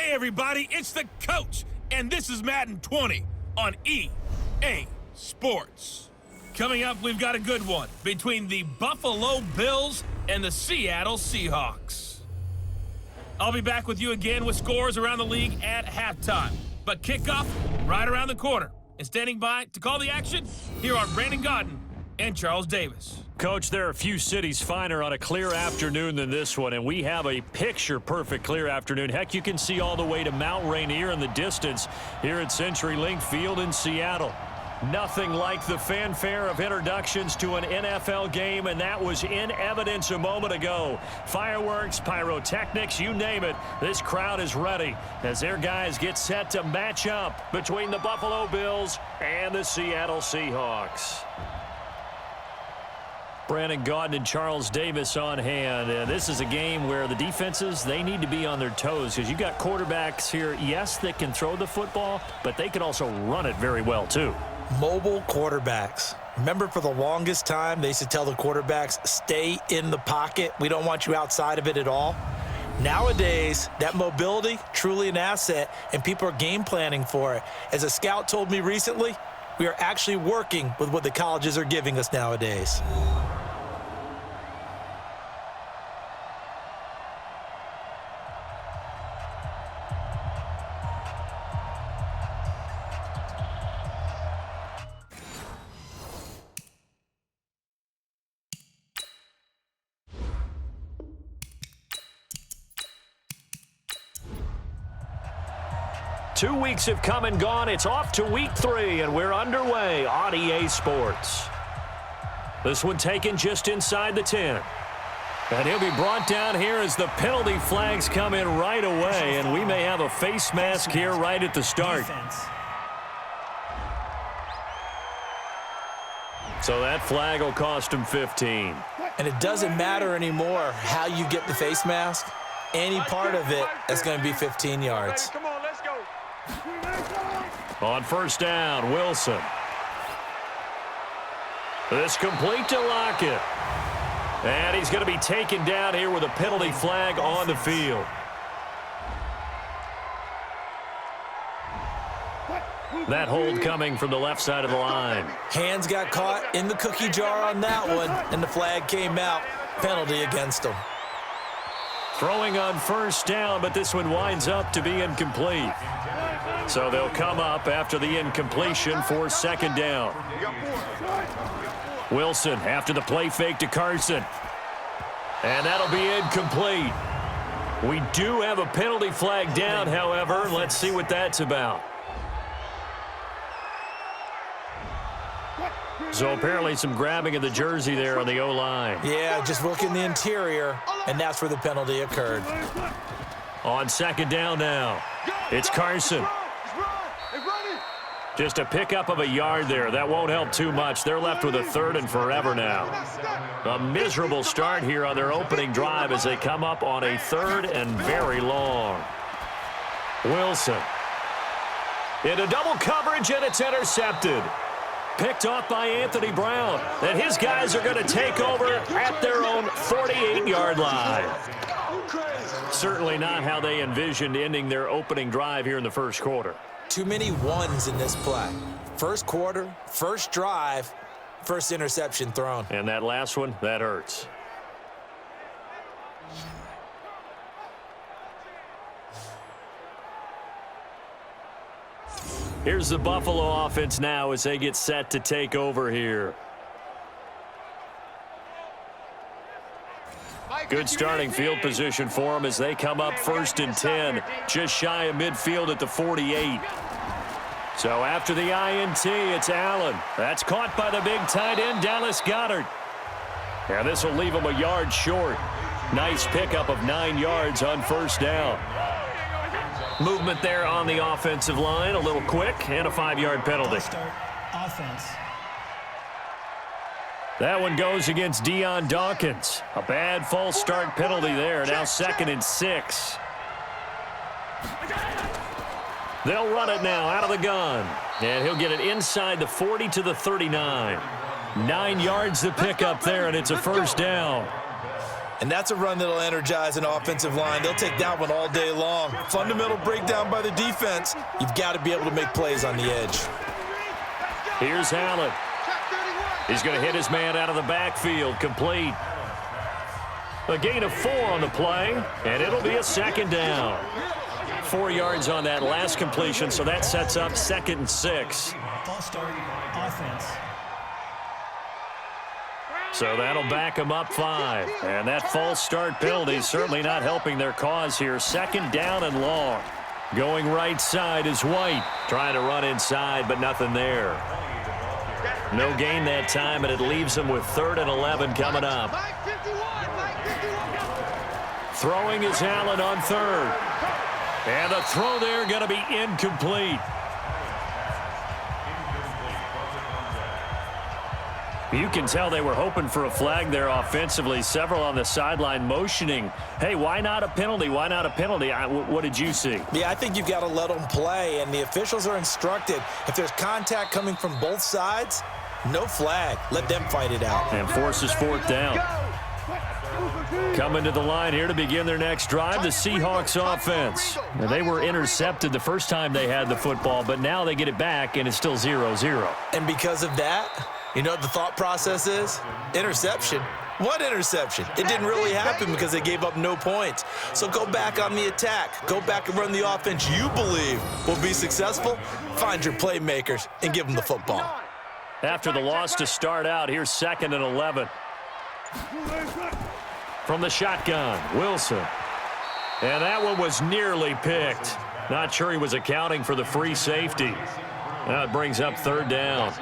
Hey everybody, it's the coach, and this is Madden 20 on EA Sports. Coming up, we've got a good one between the Buffalo Bills and the Seattle Seahawks. I'll be back with you again with scores around the league at halftime. But kickoff right around the corner. And standing by to call the action, here are Brandon Godden and Charles Davis. Coach, there are a few cities finer on a clear afternoon than this one, and we have a picture-perfect clear afternoon. Heck, you can see all the way to Mount Rainier in the distance here at CenturyLink Field in Seattle. Nothing like the fanfare of introductions to an NFL game, and that was in evidence a moment ago. Fireworks, pyrotechnics, you name it. This crowd is ready as their guys get set to match up between the Buffalo Bills and the Seattle Seahawks. Brandon Gaudin and Charles Davis on hand. This is a game where the defenses, they need to be on their toes because you've got quarterbacks here, yes, that can throw the football, but they can also run it very well too. Mobile quarterbacks. Remember, for the longest time, they used to tell the quarterbacks, stay in the pocket. We don't want you outside of it at all. Nowadays, that mobility, truly an asset, and people are game planning for it. As a scout told me recently, we are actually working with what the colleges are giving us nowadays. Two weeks have come and gone. It's off to week 3, and we're underway on EA Sports. This one taken just inside the 10. And he'll be brought down here as the penalty flags come in right away, and we may have a face mask here right at the start. So that flag will cost him 15. And it doesn't matter anymore how you get the face mask. Any part of it is going to be 15 yards. Come on, let's go. On first down, Wilson. This complete to Lockett. And he's going to be taken down here with a penalty flag on the field. That hold coming from the left side of the line. Hands got caught in the cookie jar on that one, and the flag came out. Penalty against him. Throwing on first down, but this one winds up to be incomplete. So they'll come up after the incompletion for second down. Wilson after the play fake to Carson. And that'll be incomplete. We do have a penalty flag down, however. Let's see what that's about. So apparently some grabbing of the jersey there on the O-line. Yeah, just look in the interior, and that's where the penalty occurred. On second down now, it's Carson. Just a pickup of a yard there. That won't help too much. They're left with a 3rd and forever now. A miserable start here on their opening drive as they come up on a 3rd and very long. Wilson. Into double coverage, and it's intercepted. Picked off by Anthony Brown. And his guys are going to take over at their own 48-yard line. Certainly not how they envisioned ending their opening drive here in the first quarter. Too many ones in this play. First quarter, first drive, first interception thrown. And that last one, that hurts. Here's the Buffalo offense now as they get set to take over here. Good starting field position for them as they come up 1st and 10, just shy of midfield at the 48. So after the INT, it's Allen. That's caught by the big tight end, Dallas Goedert. And this will leave him a yard short. Nice pickup of 9 yards on first down. Movement there on the offensive line, a little quick, and a 5-yard penalty. Offense. That one goes against Deion Dawkins. A bad false start penalty there. Now 2nd and 6. They'll run it now out of the gun. And he'll get it inside the 40 to the 39. 9 yards to pick up there, and it's a first down. And that's a run that'll energize an offensive line. They'll take that one all day long. Fundamental breakdown by the defense. You've got to be able to make plays on the edge. Here's Allen. He's going to hit his man out of the backfield. Complete. A gain of 4 on the play, and it'll be a second down. 4 yards on that last completion, so that sets up 2nd and 6. False start offense. So that'll back them up 5. And that false start penalty is certainly not helping their cause here. 2nd down and long. Going right side is White. Trying to run inside, but nothing there. No gain that time, and it leaves them with 3rd and 11 coming up. Throwing is Allen on 3rd. And the throw there going to be incomplete. You can tell they were hoping for a flag there offensively. Several on the sideline motioning, hey, why not a penalty? Why not a penalty? What did you see? Yeah, I think you've got to let them play, and the officials are instructed. If there's contact coming from both sides, no flag. Let them fight it out. And forces 4th down. Coming to the line here to begin their next drive, the Seahawks offense. Now, they were intercepted the first time they had the football, but now they get it back, and it's still 0-0. And because of that, you know what the thought process is? Interception. What interception? It didn't really happen because they gave up no points. So go back on the attack. Go back and run the offense you believe will be successful. Find your playmakers and give them the football. After the loss to start out, here's 2nd and 11. From the shotgun, Wilson. And that one was nearly picked. Not sure he was accounting for the free safety. Now it brings up 3rd down.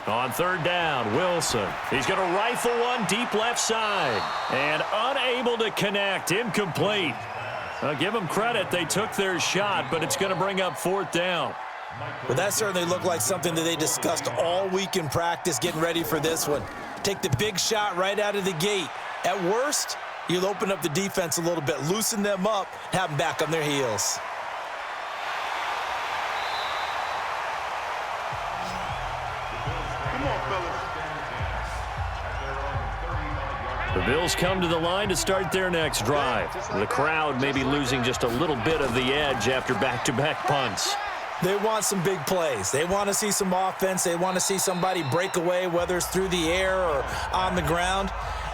On 3rd down, Wilson. He's going to rifle one deep left side. And unable to connect. Incomplete. I'll give them credit. They took their shot, but it's going to bring up 4th down. Well, that certainly looked like something that they discussed all week in practice, getting ready for this one. Take the big shot right out of the gate. At worst, you'll open up the defense a little bit, loosen them up, have them back on their heels. The Bills come to the line to start their next drive. The crowd may be losing just a little bit of the edge after back-to-back punts. They want some big plays. They want to see some offense. They want to see somebody break away, whether it's through the air or on the ground.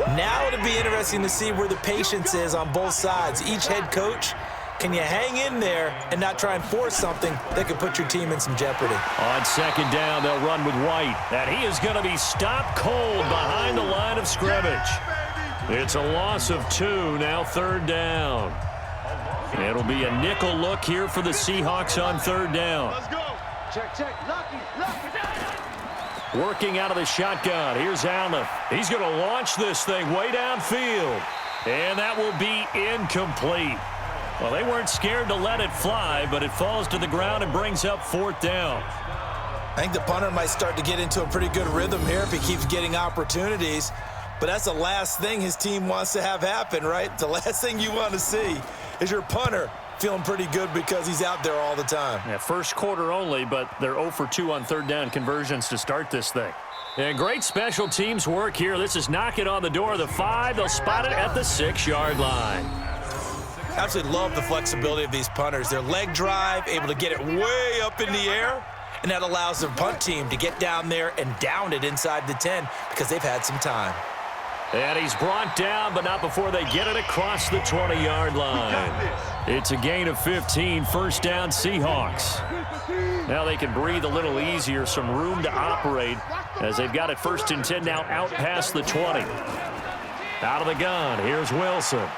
Now it'll be interesting to see where the patience is on both sides. Each head coach, can you hang in there and not try and force something that could put your team in some jeopardy? On 2nd down, they'll run with White. And he is going to be stopped cold behind the line of scrimmage. It's a loss of 2, now 3rd down. It'll be a nickel look here for the Seahawks on 3rd down. Let's go. Check. Lucky. Working out of the shotgun. Here's Allen. He's going to launch this thing way downfield. And that will be incomplete. Well, they weren't scared to let it fly, but it falls to the ground and brings up 4th down. I think the punter might start to get into a pretty good rhythm here if he keeps getting opportunities. But that's the last thing his team wants to have happen, right? The last thing you want to see is your punter feeling pretty good because he's out there all the time. Yeah, first quarter only, but they're 0 for 2 on 3rd down conversions to start this thing. And great special teams work here. This is knocking on the door of the 5. They'll spot it at the 6-yard line. Absolutely love the flexibility of these punters. Their leg drive, able to get it way up in the air, and that allows their punt team to get down there and down it inside the 10 because they've had some time. And he's brought down, but not before they get it across the 20-yard line. It's a gain of 15, 1st down Seahawks. Now they can breathe a little easier, some room to operate as they've got it 1st and 10 now out past the 20. Out of the gun, here's Wilson.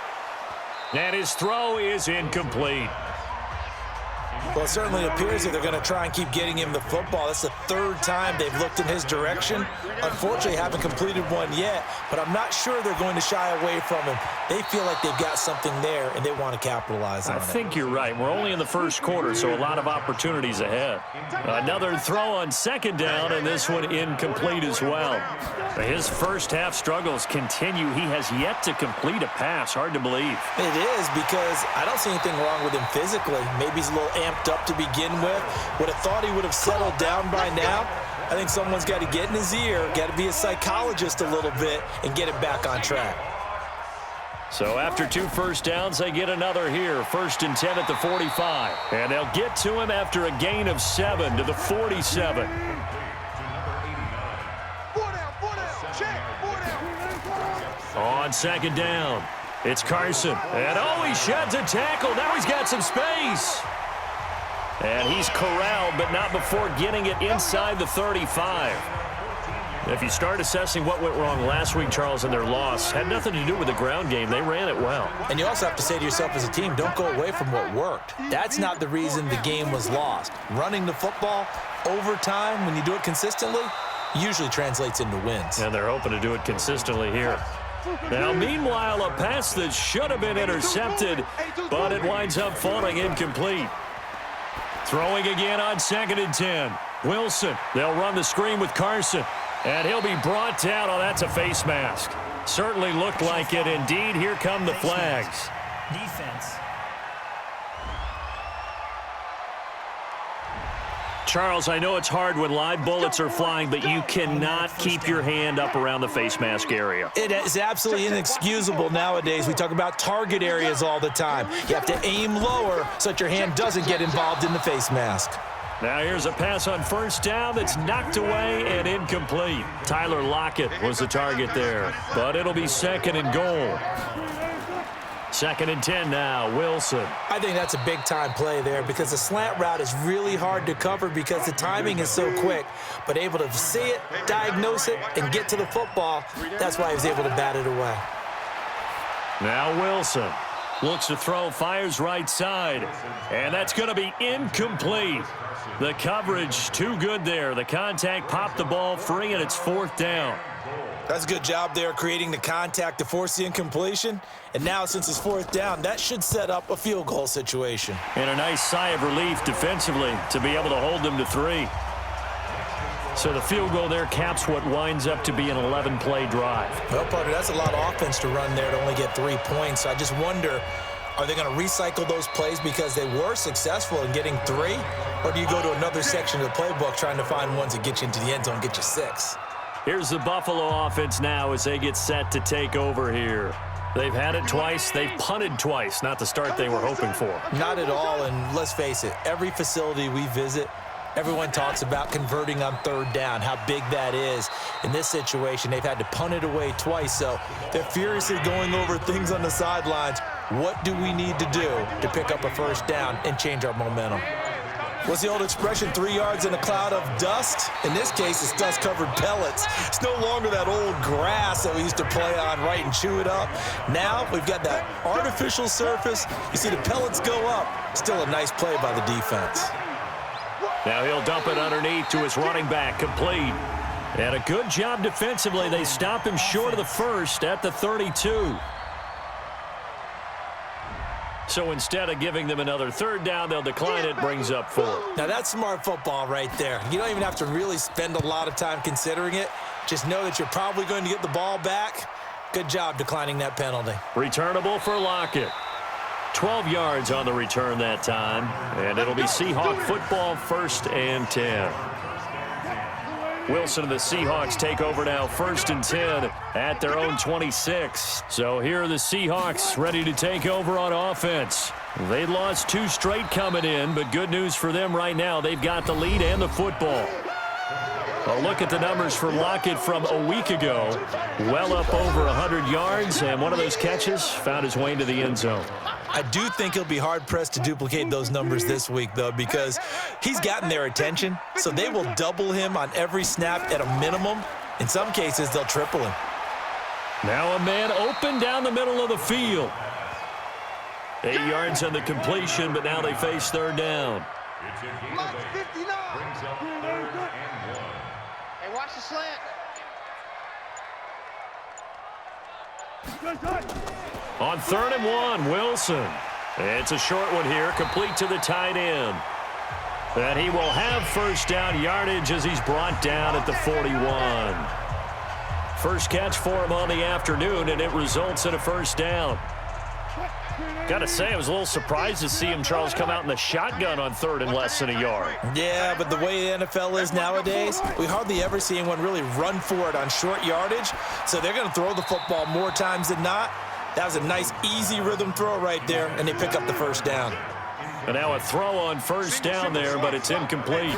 And his throw is incomplete. Well, it certainly appears that they're going to try and keep getting him the football. That's the 3rd time they've looked in his direction. Unfortunately, haven't completed one yet, but I'm not sure they're going to shy away from him. They feel like they've got something there, and they want to capitalize on it. I think you're right. We're only in the 1st quarter, so a lot of opportunities ahead. Another throw on 2nd down, and this one incomplete as well. His first half struggles continue. He has yet to complete a pass. Hard to believe. It is, because I don't see anything wrong with him physically. Maybe he's a little amped up to begin with. Would have thought he would have settled down by now. I think someone's got to get in his ear, got to be a psychologist a little bit, and get it back on track. So after 2 first downs, they get another here. 1st and 10 at the 45. And they'll get to him after a gain of 7 to the 47. On 2nd down, it's Carson. And oh, he sheds a tackle. Now he's got some space. And he's corralled, but not before getting it inside the 35. If you start assessing what went wrong last week, Charles, in their loss, had nothing to do with the ground game. They ran it well. And you also have to say to yourself as a team, don't go away from what worked. That's not the reason the game was lost. Running the football over time, when you do it consistently, usually translates into wins. And they're hoping to do it consistently here. Now, meanwhile, a pass that should have been intercepted, but it winds up falling incomplete. Throwing again on 2nd and 10. Wilson, they'll run the screen with Carson. And he'll be brought down. Oh, that's a face mask. Certainly looked like it. Indeed, here come the flags. Defense. Charles, I know it's hard when live bullets are flying, but you cannot keep your hand up around the face mask area. It is absolutely inexcusable nowadays. We talk about target areas all the time. You have to aim lower so that your hand doesn't get involved in the face mask. Now here's a pass on 1st down that's knocked away and incomplete. Tyler Lockett was the target there, but it'll be 2nd and goal. 2nd and 10 now, Wilson. I think that's a big-time play there because the slant route is really hard to cover because the timing is so quick. But able to see it, diagnose it, and get to the football, that's why he was able to bat it away. Now Wilson looks to throw, fires right side, and that's going to be incomplete. The coverage too good there. The contact popped the ball free, and it's 4th down. That's a good job there creating the contact to force the incompletion. And now since it's 4th down, that should set up a field goal situation. And a nice sigh of relief defensively to be able to hold them to 3. So the field goal there caps what winds up to be an 11-play drive. Well, partner, that's a lot of offense to run there to only get 3 points. So I just wonder, are they going to recycle those plays because they were successful in getting 3? Or do you go to another section of the playbook trying to find ones that get you into the end zone and get you 6? Here's the Buffalo offense now as they get set to take over here. They've had it twice. They've punted twice. Not the start they were hoping for. Not at all, and let's face it, every facility we visit, everyone talks about converting on 3rd down, how big that is. In this situation, they've had to punt it away twice, so they're furiously going over things on the sidelines. What do we need to do to pick up a 1st down and change our momentum? What's the old expression, 3 yards in a cloud of dust? In this case, it's dust-covered pellets. It's no longer that old grass that we used to play on, right, and chew it up. Now we've got that artificial surface. You see the pellets go up. Still a nice play by the defense. Now he'll dump it underneath to his running back, complete. And a good job defensively. They stop him short of the 1st at the 32. So instead of giving them another 3rd down, they'll decline it, brings up 4. Now that's smart football right there. You don't even have to really spend a lot of time considering it. Just know that you're probably going to get the ball back. Good job declining that penalty. Returnable for Lockett. 12 yards on the return that time, and it'll be Seahawk football, 1st and 10. Wilson and the Seahawks take over now, 1st and 10 at their own 26. So here are the Seahawks ready to take over on offense. They lost 2 straight coming in, but good news for them right now. They've got the lead and the football. A look at the numbers for Lockett from a week ago. Well up over 100 yards, and one of those catches found his way into the end zone. I do think he'll be hard-pressed to duplicate those numbers this week, though, because he's gotten their attention, so they will double him on every snap at a minimum. In some cases, they'll triple him. Now a man open down the middle of the field. 8 yards on the completion, but now they face 3rd down. Hey, watch the slant. On 3rd and 1, Wilson. It's a short one here, complete to the tight end. And he will have 1st down yardage as he's brought down at the 41. First catch for him on the afternoon, and it results in a 1st down. Got to say, I was a little surprised to see him, Charles, come out in the shotgun on 3rd and less than a yard. Yeah, but the way the NFL is nowadays, we hardly ever see anyone really run for it on short yardage. So they're going to throw the football more times than not. That was a nice, easy rhythm throw right there, and they pick up the first down. And now a throw on 1st down there, but it's incomplete.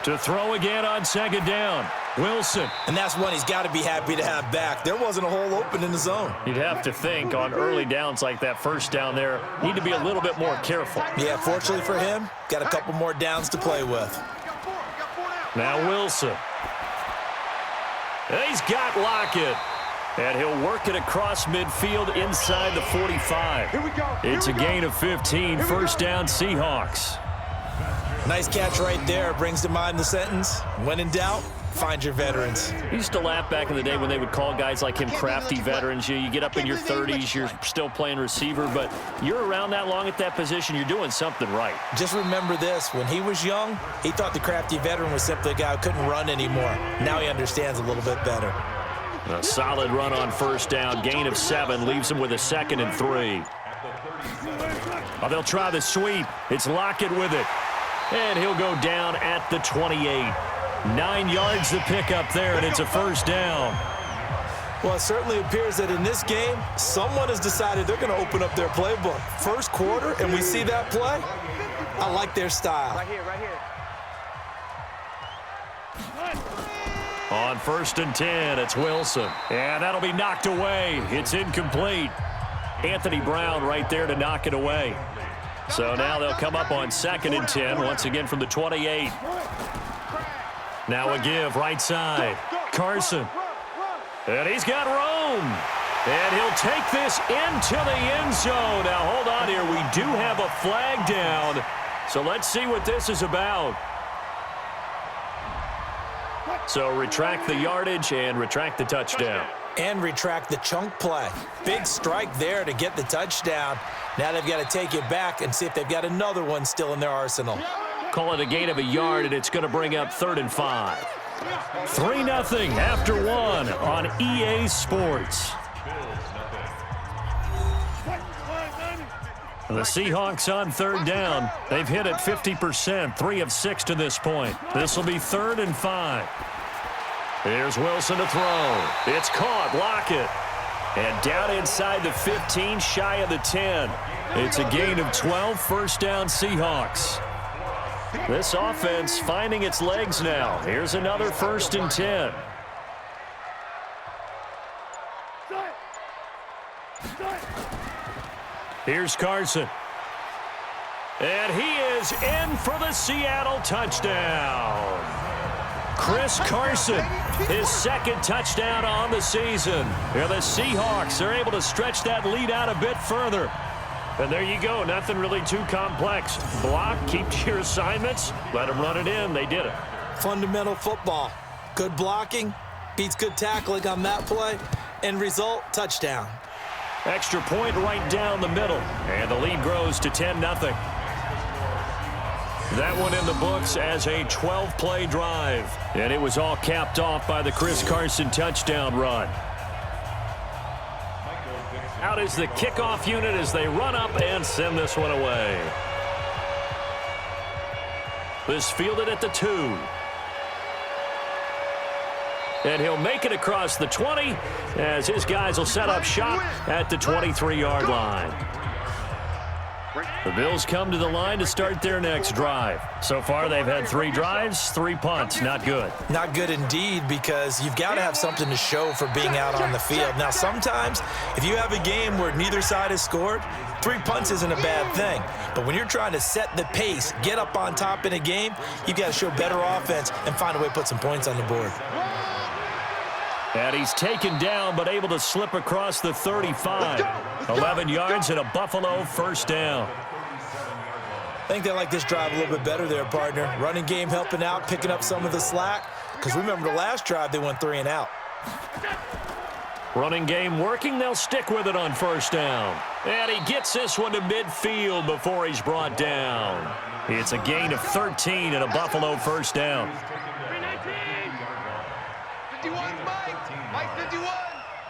To throw again on 2nd down, Wilson. And that's one he's got to be happy to have back. There wasn't a hole open in the zone. You'd have to think on early downs like that 1st down there, need to be a little bit more careful. Yeah, fortunately for him, got a couple more downs to play with. Now Wilson. And he's got Lockett. And he'll work it across midfield inside the 45. It's a gain of 15, 1st down Seahawks. Nice catch right there. Brings to mind the sentence, when in doubt, find your veterans. I used to laugh back in the day when they would call guys like him crafty veterans. You get up in your 30s, you're still playing receiver, but you're around that long at that position, you're doing something right. Just remember this, when he was young, he thought the crafty veteran was simply a guy who couldn't run anymore. Now he understands a little bit better. A solid run on 1st down, gain of 7, leaves him with a 2nd and 3. Oh, they'll try the sweep. It's Lockett with it. And he'll go down at the 28. 9 yards to pick up there, and it's a 1st down. Well, it certainly appears that in this game, someone has decided they're going to open up their playbook. First quarter, and we see that play. I like their style. Right here, right here. On 1st and 10, it's Wilson. And that'll be knocked away. It's incomplete. Anthony Brown right there to knock it away. So now they'll come up on 2nd and 10, once again from the 28. Now a give, right side. Carson. And he's got room. And he'll take this into the end zone. Now hold on here. We do have a flag down. So let's see what this is about. So retract the yardage and retract the touchdown. And retract the chunk play. Big strike there to get the touchdown. Now they've got to take it back and see if they've got another one still in their arsenal. Call it a gain of a yard, and it's going to bring up 3rd and 5. 3-0 after 1 on EA Sports. The Seahawks on 3rd down. They've hit it 50%, 3 of 6 to this point. This will be 3rd and 5. Here's Wilson to throw. It's caught. Lockett. And down inside the 15, shy of the 10. It's a gain of 12, 1st down Seahawks. This offense finding its legs now. Here's another 1st and 10. Here's Carson. And he is in for the Seattle touchdown. Chris Carson, his 2nd touchdown on the season. Here the Seahawks are able to stretch that lead out a bit further. And there you go, nothing really too complex. Block, keep to your assignments, let them run it in. They did it. Fundamental football. Good blocking, beats good tackling on that play. End result, touchdown. Extra point right down the middle. And the lead grows to 10-0. That one in the books as a 12-play drive. And it was all capped off by the Chris Carson touchdown run. Out is the kickoff unit as they run up and send this one away. This fielded at the 2. And he'll make it across the 20 as his guys will set up shop at the 23-yard line. The Bills come to the line to start their next drive. So far, they've had 3 drives, 3 punts. Not good. Not good indeed, because you've got to have something to show for being out on the field. Now, sometimes, if you have a game where neither side has scored, 3 punts isn't a bad thing. But when you're trying to set the pace, get up on top in a game, you've got to show better offense and find a way to put some points on the board. And he's taken down, but able to slip across the 35. 11 yards and a Buffalo 1st down. I think they like this drive a little bit better there, partner. Running game helping out, picking up some of the slack. Because remember the last drive, they went 3 and out. Running game working. They'll stick with it on 1st down. And he gets this one to midfield before he's brought down. It's a gain of 13 and a Buffalo 1st down. 51, Mike. Mike 51.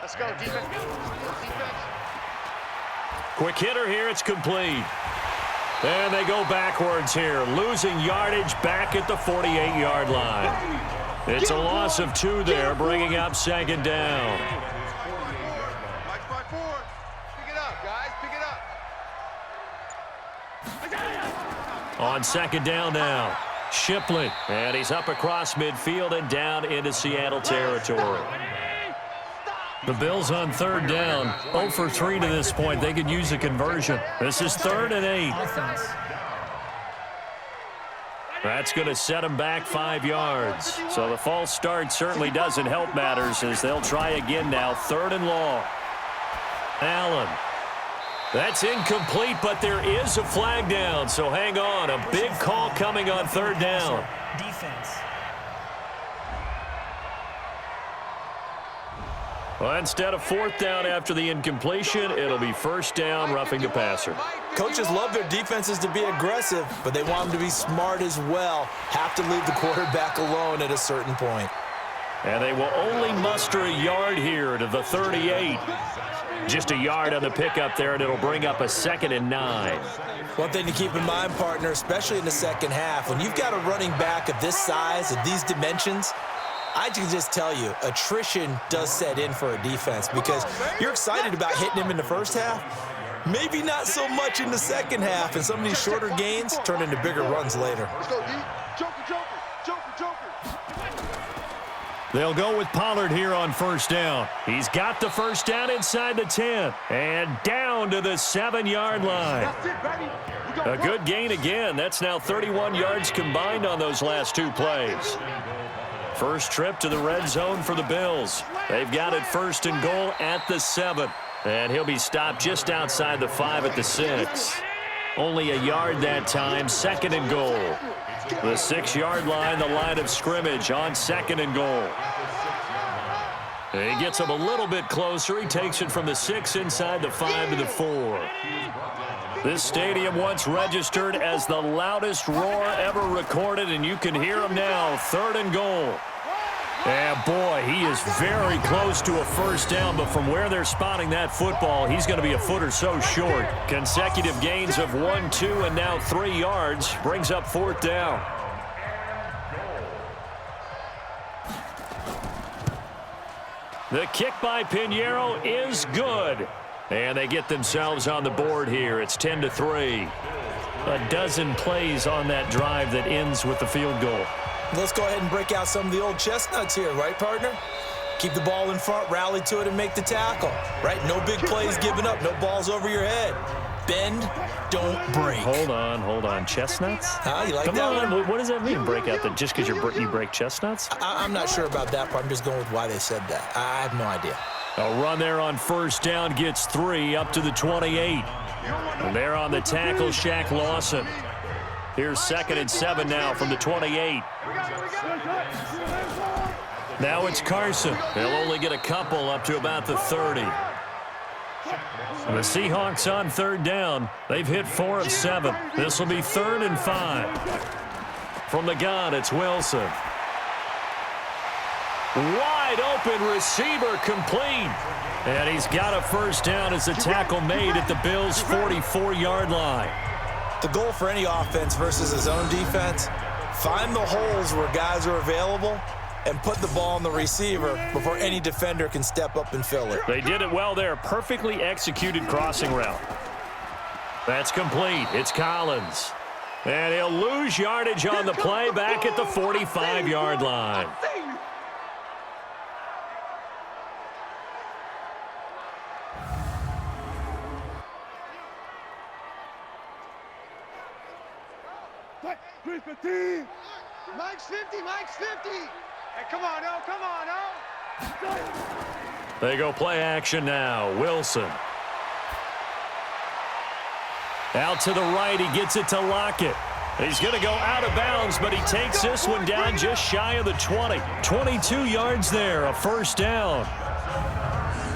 Let's go, defense. Defense. Quick hitter here. It's complete. And they go backwards here, losing yardage back at the 48-yard line. It's a loss of 2 there, bringing up second down. Pick it up, guys. Pick it up. On second down now, Shipley. And he's up across midfield and down into Seattle territory. The Bills on third down, 0 for 3 to this point. They could use a conversion. This is 3rd and 8. Offense. That's going to set them back 5 yards. So the false start certainly doesn't help matters as they'll try again now. 3rd and long. Allen. That's incomplete, but there is a flag down. So hang on. A big call coming on 3rd down. Defense. Well, instead of 4th down after the incompletion, it'll be 1st down, roughing the passer. Coaches love their defenses to be aggressive, but they want them to be smart as well. Have to leave the quarterback alone at a certain point. And they will only muster a yard here to the 38. Just a yard on the pickup there, and it'll bring up a 2nd and 9. One thing to keep in mind, partner, especially in the second half, when you've got a running back of this size, of these dimensions, I can just tell you, attrition does set in for a defense because you're excited about hitting him in the first half. Maybe not so much in the second half, and some of these shorter gains turn into bigger runs later. Let's go, D. Joker. They'll go with Pollard here on 1st down. He's got the 1st down inside the 10 and down to the 7-yard line. That's it, baby. A good gain again. That's now 31 yards combined on those last 2 plays. First trip to the red zone for the Bills. They've got it 1st and goal at the 7. And he'll be stopped just outside the 5 at the 6. Only a yard that time, 2nd and goal. The 6-yard line, the line of scrimmage on 2nd and goal. He gets him a little bit closer. He takes it from the 6 inside the 5 to the 4. This stadium once registered as the loudest roar ever recorded, and you can hear him now, 3rd and goal. And boy, he is very close to a 1st down, but from where they're spotting that football, he's going to be a foot or so short. Consecutive gains of 1, 2, and now 3 yards brings up 4th down. The kick by Pinheiro is good. And they get themselves on the board here. It's 10-3. A dozen plays on that drive that ends with the field goal. Let's go ahead and break out some of the old chestnuts here, right, partner? Keep the ball in front, rally to it, and make the tackle, right? No big plays given up, no balls over your head. Bend, don't break. Hold on. Chestnuts? Huh? You like Come that on. one? What does that mean, break out? Just because you break chestnuts? I'm not sure about that, but I'm just going with why they said that. I have no idea. A run there on 1st down gets 3 up to the 28. And there on the tackle, Shaq Lawson. Here's 2nd and 7 now from the 28. Now it's Carson. They'll only get a couple up to about the 30. And the Seahawks on 3rd down. They've hit 4 of 7. This will be 3rd and 5. From the gun, it's Wilson. Wide open receiver complete. And he's got a 1st down as the tackle made at the Bills' 44-yard line. The goal for any offense versus his own defense, find the holes where guys are available and put the ball on the receiver before any defender can step up and fill it. They did it well there. Perfectly executed crossing route. That's complete. It's Collins. And he'll lose yardage on the play back at the 45-yard line. Mike's 50. Hey, come on, They go play action now. Wilson. Out to the right. He gets it to Lockett. He's going to go out of bounds, but he takes this one down just shy of the 20. 22 yards there, a 1st down.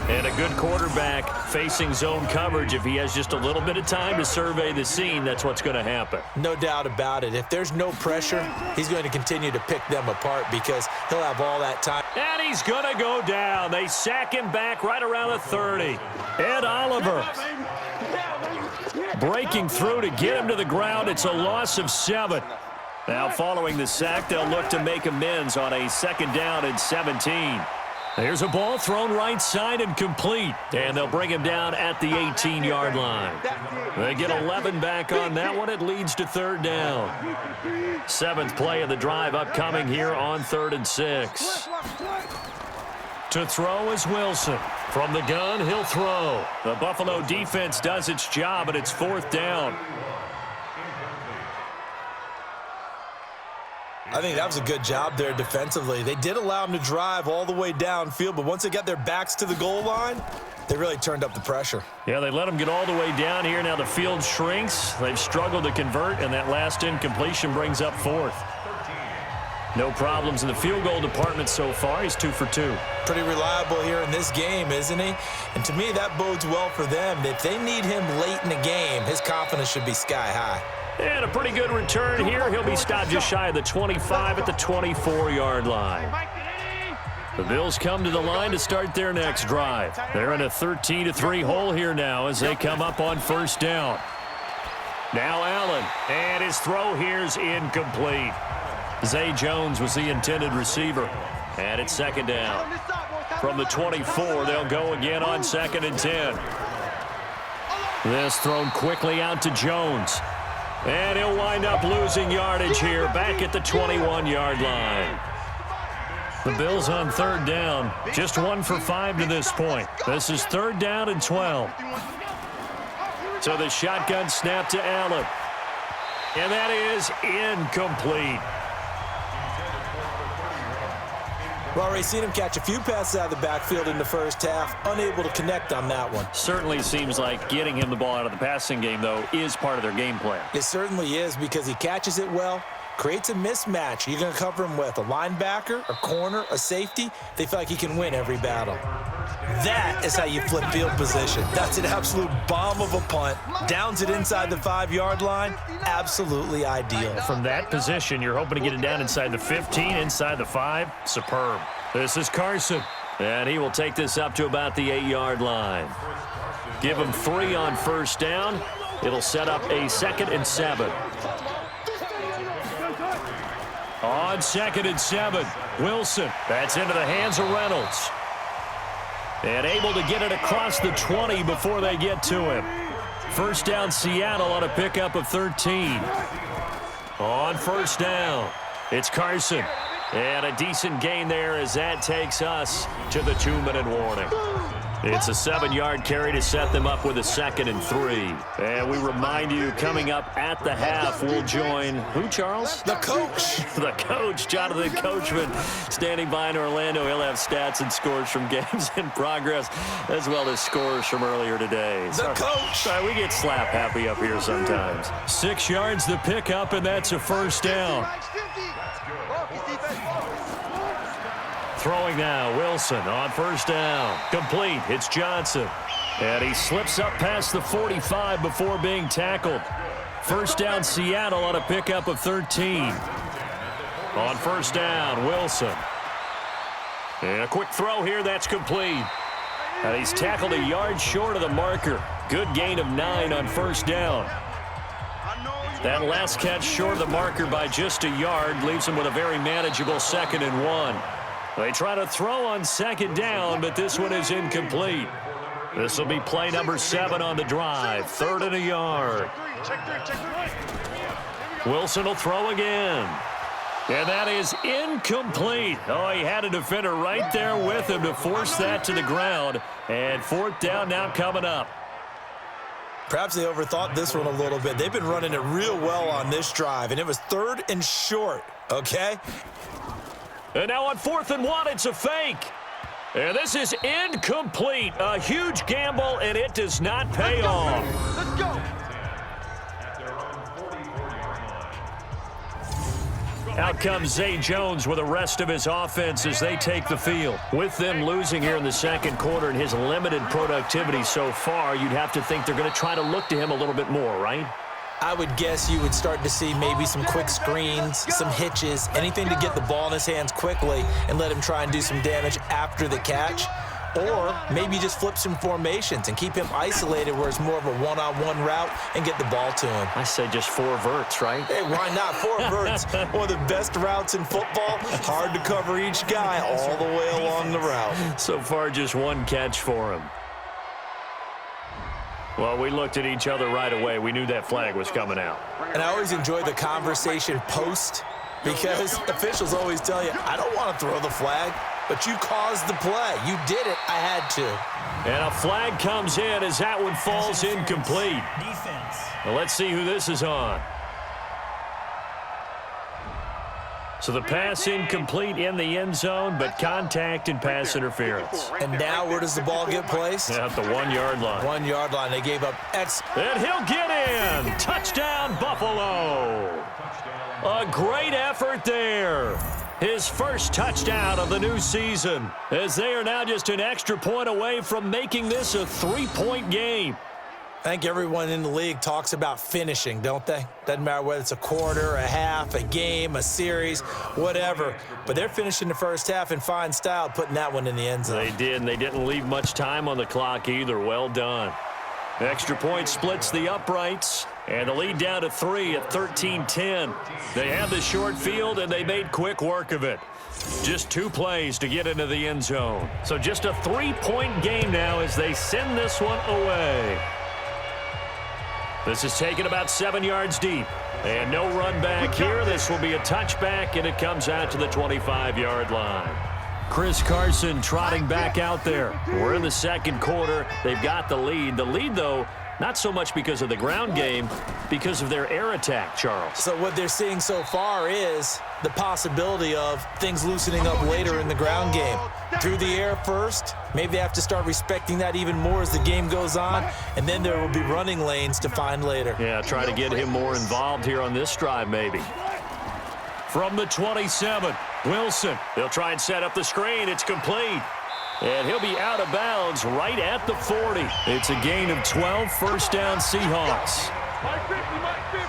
And a good quarterback facing zone coverage. If he has just a little bit of time to survey the scene, that's what's going to happen. No doubt about it. If there's no pressure, he's going to continue to pick them apart because he'll have all that time. And he's going to go down. They sack him back right around the 30. Ed Oliver. breaking through to get him to the ground. It's a loss of 7. Now following the sack, they'll look to make amends on a 2nd down and 17. Here's a ball thrown right side and complete. And they'll bring him down at the 18-yard line. They get 11 back on that one. It leads to 3rd down. 7th play of the drive upcoming here on 3rd and 6. To throw is Wilson. From the gun, he'll throw. The Buffalo defense does its job, and it's 4th down. I think that was a good job there defensively. They did allow them to drive all the way downfield, but once they got their backs to the goal line, they really turned up the pressure. Yeah, they let them get all the way down here. Now the field shrinks. They've struggled to convert, and that last incompletion brings up 4th. No problems in the field goal department so far. He's 2 for 2. Pretty reliable here in this game, isn't he? And to me, that bodes well for them. If they need him late in the game, his confidence should be sky high. And a pretty good return here. He'll be stopped just shy of the 25 at the 24-yard line. The Bills come to the line to start their next drive. They're in a 13-3 hole here now as they come up on 1st down. Now Allen, and his throw here's incomplete. Zay Jones was the intended receiver, and it's 2nd down. From the 24, they'll go again on 2nd and 10. This thrown quickly out to Jones. And he'll wind up losing yardage here back at the 21-yard line. The Bills on 3rd down, just 1 for 5 to this point. This is 3rd down and 12. So the shotgun snap to Allen. And that is incomplete. We've already seen him catch a few passes out of the backfield in the first half, unable to connect on that one. Certainly seems like getting him the ball out of the passing game, though, is part of their game plan. It certainly is because he catches it well, creates a mismatch. You're going to cover him with a linebacker, a corner, a safety. They feel like he can win every battle. That is how you flip field position. That's an absolute bomb of a punt. Downs it inside the 5-yard line. Absolutely ideal. From that position, you're hoping to get it down inside the 15, inside the 5. Superb. This is Carson, and he will take this up to about the 8-yard line. Give him 3 on 1st down. It'll set up a 2nd and 7. On 2nd and 7, Wilson. That's into the hands of Reynolds. And able to get it across the 20 before they get to him. 1st down Seattle on a pickup of 13. On 1st down, it's Carson. And a decent gain there as that takes us to the 2-minute warning. It's a 7-yard carry to set them up with a 2nd and 3. And we remind you, coming up at the half, we'll join who, Charles? The coach. The coach, Jonathan Coachman, standing by in Orlando. He'll have stats and scores from games in progress, as well as scores from earlier today. The coach. Sorry, we get slap happy up here sometimes. 6 yards the pickup, and that's a 1st down. Throwing now, Wilson on 1st down. Complete, it's Johnson. And he slips up past the 45 before being tackled. 1st down, Seattle on a pickup of 13. On 1st down, Wilson. And a quick throw here, that's complete. And he's tackled a yard short of the marker. Good gain of 9 on 1st down. That last catch short of the marker by just a yard leaves him with a very manageable 2nd and 1. They try to throw on 2nd down, but this one is incomplete. This will be play number 7 on the drive. 3rd and a yard. Wilson will throw again. And that is incomplete. Oh, he had a defender right there with him to force that to the ground. And 4th down now coming up. Perhaps they overthought this one a little bit. They've been running it real well on this drive, and it was 3rd and short, okay? And now on 4th and 1, it's a fake. And this is incomplete. A huge gamble, and it does not pay off. Let's go. Out comes Zay Jones with the rest of his offense as they take the field. With them losing here in the 2nd quarter and his limited productivity so far, you'd have to think they're going to try to look to him a little bit more, right? I would guess you would start to see maybe some quick screens, some hitches, anything to get the ball in his hands quickly and let him try and do some damage after the catch. Or maybe just flip some formations and keep him isolated where it's more of a one-on-one route and get the ball to him. I say just 4 verts, right? Hey, why not? 4 verts, one of the best routes in football. Hard to cover each guy all the way along the route. So far, just 1 catch for him. Well, we looked at each other right away. We knew that flag was coming out. And I always enjoy the conversation post because officials always tell you, I don't want to throw the flag, but you caused the play. You did it. I had to. And a flag comes in as that one falls incomplete. Defense. Well, let's see who this is on. So the pass incomplete in the end zone, but contact and pass interference. And now where does the ball get placed? At the 1-yard line. 1-yard line. They gave up X. And he'll get in. Touchdown, Buffalo. A great effort there. His first touchdown of the new season, as they are now just an extra point away from making this a 3-point game. I think everyone in the league talks about finishing, don't they? Doesn't matter whether it's a quarter, a half, a game, a series, whatever. But they're finishing the first half in fine style, putting that one in the end zone. They did, and they didn't leave much time on the clock either. Well done. Extra point splits the uprights, and the lead down to 3 at 13-10. They have the short field, and they made quick work of it. Just 2 plays to get into the end zone. So just a 3-point game now as they send this one away. This is taken about 7 yards deep. And no run back here. This will be a touchback, and it comes out to the 25-yard line. Chris Carson trotting back out there. We're in the second quarter. They've got the lead. The lead, though, not so much because of the ground game, because of their air attack, Charles. So what they're seeing so far is the possibility of things loosening up later in the ground game. Through the air first, maybe they have to start respecting that even more as the game goes on, and then there will be running lanes to find later. Yeah, try to get him more involved here on this drive maybe. From the 27, Wilson. They'll try and set up the screen. It's complete. And he'll be out of bounds right at the 40. It's a gain of 12, first down Seahawks. Mike 50, Mike 50.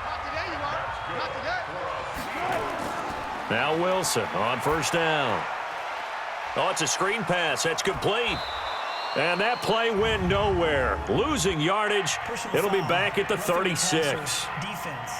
Not today, you are. Not today. Now Wilson on first down. Oh, it's a screen pass. That's complete. And that play went nowhere. Losing yardage. It'll be back at the 36. Defense.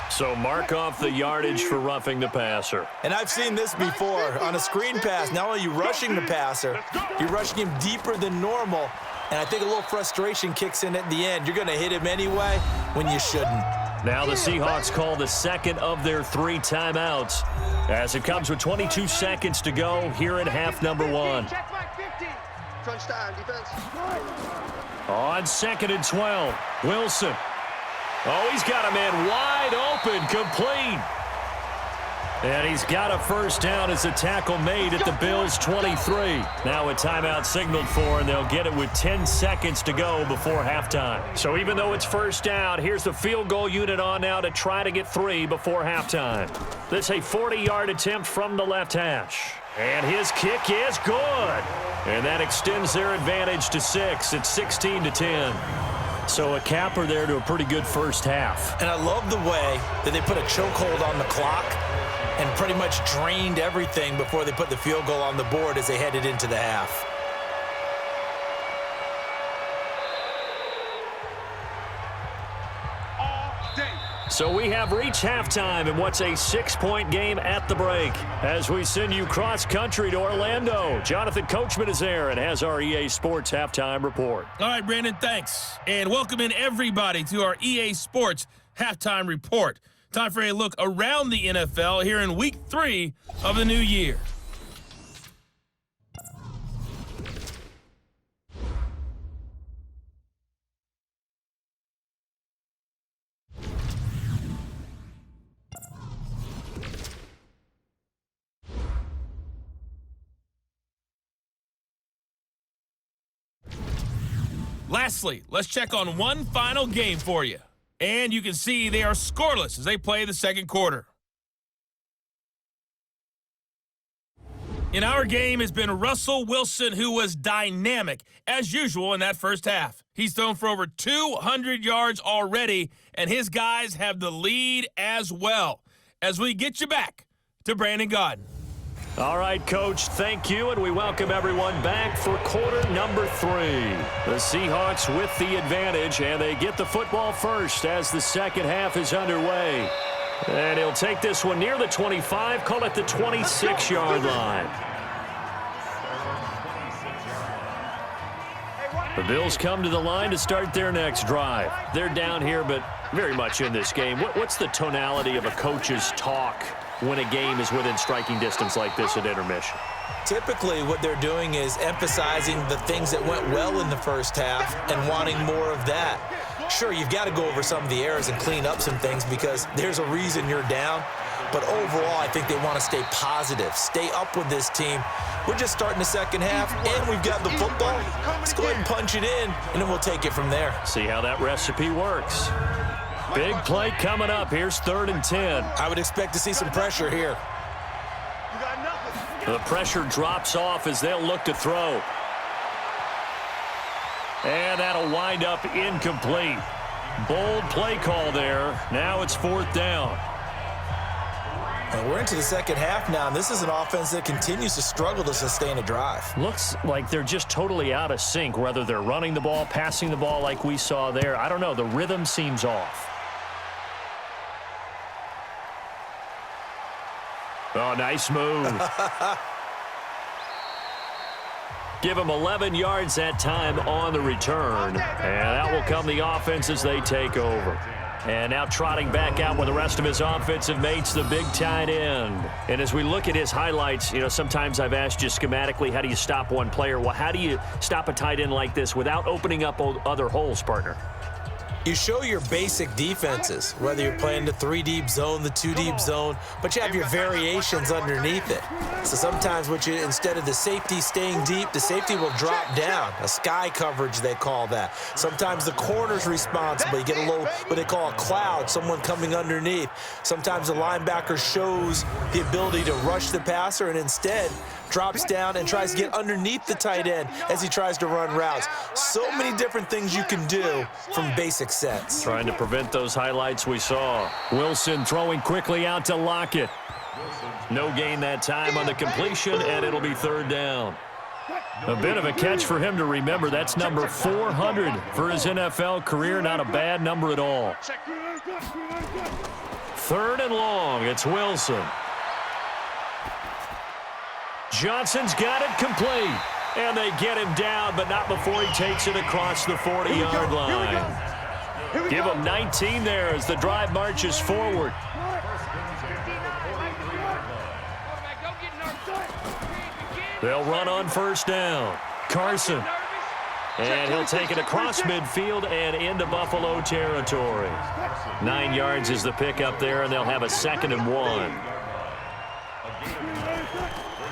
So mark off the yardage for roughing the passer. And I've seen this before on a screen pass. Not only are you rushing the passer, you're rushing him deeper than normal. And I think a little frustration kicks in at the end. You're going to hit him anyway when you shouldn't. Now the Seahawks call the second of their 3 timeouts as it comes with 22 seconds to go here in half number 1. Check Mike 50. Crunch time, defense. On 2nd and 12, Wilson. Oh, he's got a man wide open, complete. And he's got a first down as a tackle made at the Bills' 23. Now a timeout signaled for, and they'll get it with 10 seconds to go before halftime. So even though it's first down, here's the field goal unit on now to try to get 3 before halftime. This a 40-yard attempt from the left hash. And his kick is good. And that extends their advantage to 6. It's 16-10. So a capper there to a pretty good first half. And I love the way that they put a chokehold on the clock and pretty much drained everything before they put the field goal on the board as they headed into the half. So we have reached halftime in what's a 6-point game at the break. As we send you cross-country to Orlando, Jonathan Coachman is there and has our EA Sports halftime report. All right, Brandon, thanks. And welcome in everybody to our EA Sports halftime report. Time for a look around the NFL here in Week 3 of the new year. Lastly, let's check on one final game for you. And you can see they are scoreless as they play the second quarter. In our game has been Russell Wilson, who was dynamic, as usual, in that first half. He's thrown for over 200 yards already, and his guys have the lead as well. As we get you back to Brandon Gaudin. All right, Coach, thank you, and we welcome everyone back for quarter number 3. The Seahawks with the advantage, and they get the football first as the second half is underway. And he'll take this one near the 25, call it the 26-yard line. The Bills come to the line to start their next drive. They're down here, but very much in this game. What's the tonality of a coach's talk when a game is within striking distance like this at intermission? Typically, what they're doing is emphasizing the things that went well in the first half and wanting more of that. Sure, you've got to go over some of the errors and clean up some things because there's a reason you're down. But overall, I think they want to stay positive, stay up with this team. We're just starting the second half, and we've got the football. Let's go ahead and punch it in, and then we'll take it from there. See how that recipe works. Big play coming up. Here's 3rd and 10. I would expect to see some pressure here. The pressure drops off as they'll look to throw. And that'll wind up incomplete. Bold play call there. Now it's 4th down. And we're into the second half now, and this is an offense that continues to struggle to sustain a drive. Looks like they're just totally out of sync, whether they're running the ball, passing the ball like we saw there. I don't know. The rhythm seems off. Oh, nice move. Give them 11 yards that time on the return. And out will come the offense as they take over. And now trotting back out with the rest of his offensive mates, the big tight end. And as we look at his highlights, you know, sometimes I've asked you schematically, how do you stop one player? Well, how do you stop a tight end like this without opening up other holes, partner? You show your basic defenses, whether you're playing the 3-deep zone, the 2-deep zone, but you have your variations underneath it. So sometimes instead of the safety staying deep, the safety will drop down. A sky coverage, they call that. Sometimes the corner's responsible. You get a little, what they call a cloud, someone coming underneath. Sometimes the linebacker shows the ability to rush the passer and instead drops down and tries to get underneath the tight end as he tries to run routes. So many different things you can do from basic sets. Trying to prevent those highlights we saw. Wilson throwing quickly out to Lockett. No gain that time on the completion, and it'll be 3rd down. A bit of a catch for him to remember. That's number 400 for his NFL career. Not a bad number at all. 3rd and long. It's Wilson. Johnson's got it complete. And they get him down, but not before he takes it across the 40-yard line. Give him 19 there as the drive marches forward. They'll run on 1st down. Carson. And he'll take it across midfield and into Buffalo territory. 9 yards is the pickup there, and they'll have a 2nd and 1.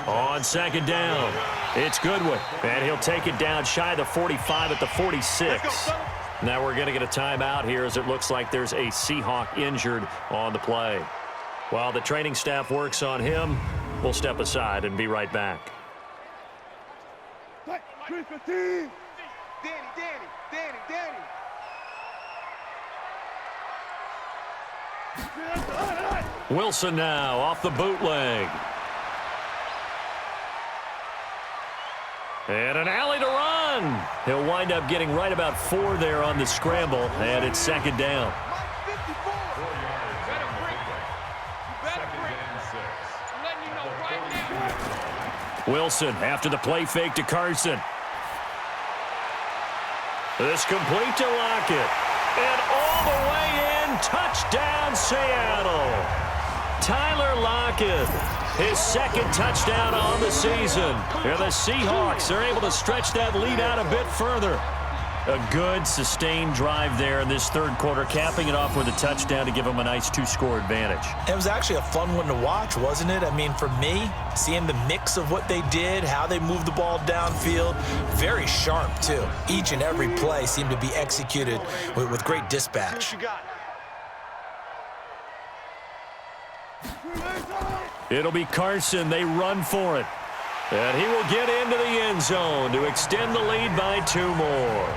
On 2nd down, it's Goodwin, and he'll take it down shy of the 45 at the 46. Now we're going to get a timeout here as it looks like there's a Seahawk injured on the play. While the training staff works on him, we'll step aside and be right back. Wilson now off the bootleg. And an alley to run. He'll wind up getting right about 4 there on the scramble, and it's 2nd down. Wilson after the play fake to Carson. This complete to Lockett. And all the way in, touchdown Seattle. Tyler Lockett, his 2nd touchdown on the season. And the Seahawks are able to stretch that lead out a bit further. A good, sustained drive there in this 3rd quarter, capping it off with a touchdown to give them a nice 2-score advantage. It was actually a fun one to watch, wasn't it? I mean, for me, seeing the mix of what they did, how they moved the ball downfield, very sharp, too. Each and every play seemed to be executed with great dispatch. It'll be Carson. They run for it. And he will get into the end zone to extend the lead by 2 more.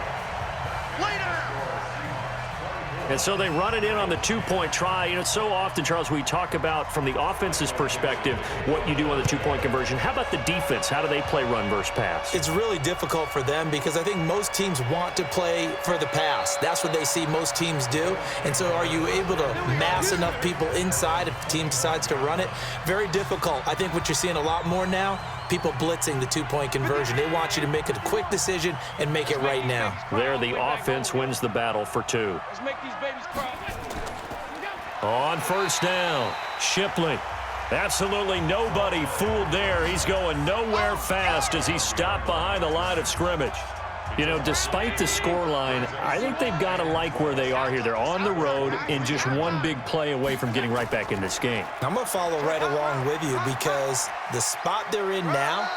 And so they run it in on the two-point try. You know, so often, Charles, we talk about from the offense's perspective what you do on the two-point conversion. How about the defense? How do they play run versus pass? It's really difficult for them because I think most teams want to play for the pass. That's what they see most teams do. And so are you able to mass enough people inside if the team decides to run it? Very difficult. I think what you're seeing a lot more now, people blitzing the two-point conversion. They want you to make a quick decision and make it right now. There, the offense wins the battle for two. Let's make these babies cry. On first down, Shipley. Absolutely nobody fooled there. He's going nowhere fast as he's stopped behind the line of scrimmage. You know, despite the scoreline, I think they've got to like where they are here. They're on the road and just one big play away from getting right back in this game. I'm going to follow right along with you because the spot they're in now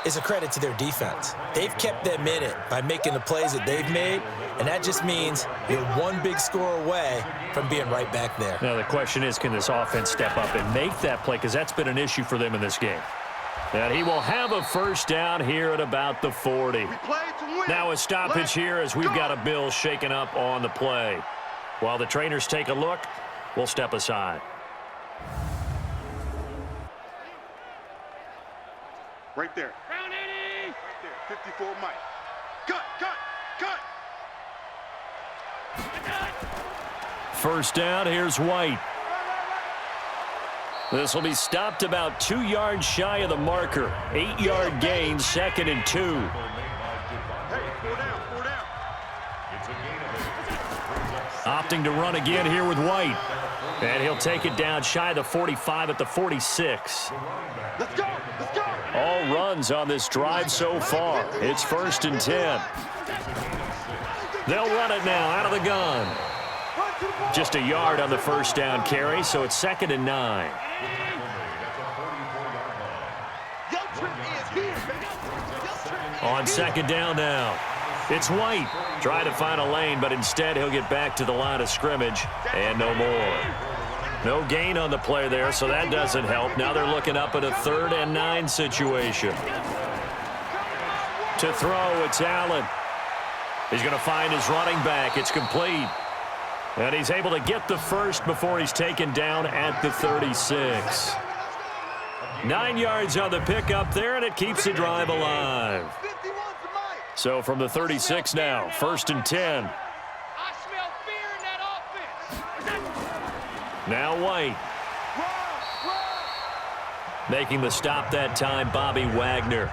is a credit to their defense. They've kept them in it by making the plays that they've made, and that just means you're one big score away from being right back there. Now, the question is, can this offense step up and make that play? Because that's been an issue for them in this game. And he will have a first down here at about the 40. Now a stoppage here as we've got a Bill shaken up on the play. While the trainers take a look, we'll step aside. Right there. Round 80. Right there. 54 Mike. Cut. First down, here's White. This will be stopped about 2 yards shy of the marker. 8-yard gain, 2nd and 2. Hey, 4 down. Opting to run again here with White. And he'll take it down shy of the 45 at the 46. Let's go. All runs on this drive so far. It's 1st and 10. They'll run it now out of the gun. Just a yard on the first down carry, so it's 2nd and 9. On 2nd down now, it's White. Trying to find a lane, but instead he'll get back to the line of scrimmage, and no more. No gain on the play there, so that doesn't help. Now they're looking up at a 3rd and 9 situation. To throw, it's Allen. He's going to find his running back. It's complete. And he's able to get the first before he's taken down at the 36. 9 yards on the pickup there, and it keeps the drive alive. So from the 36 now, 1st and 10. I smell fear in that offense. Now White. Making the stop that time, Bobby Wagner.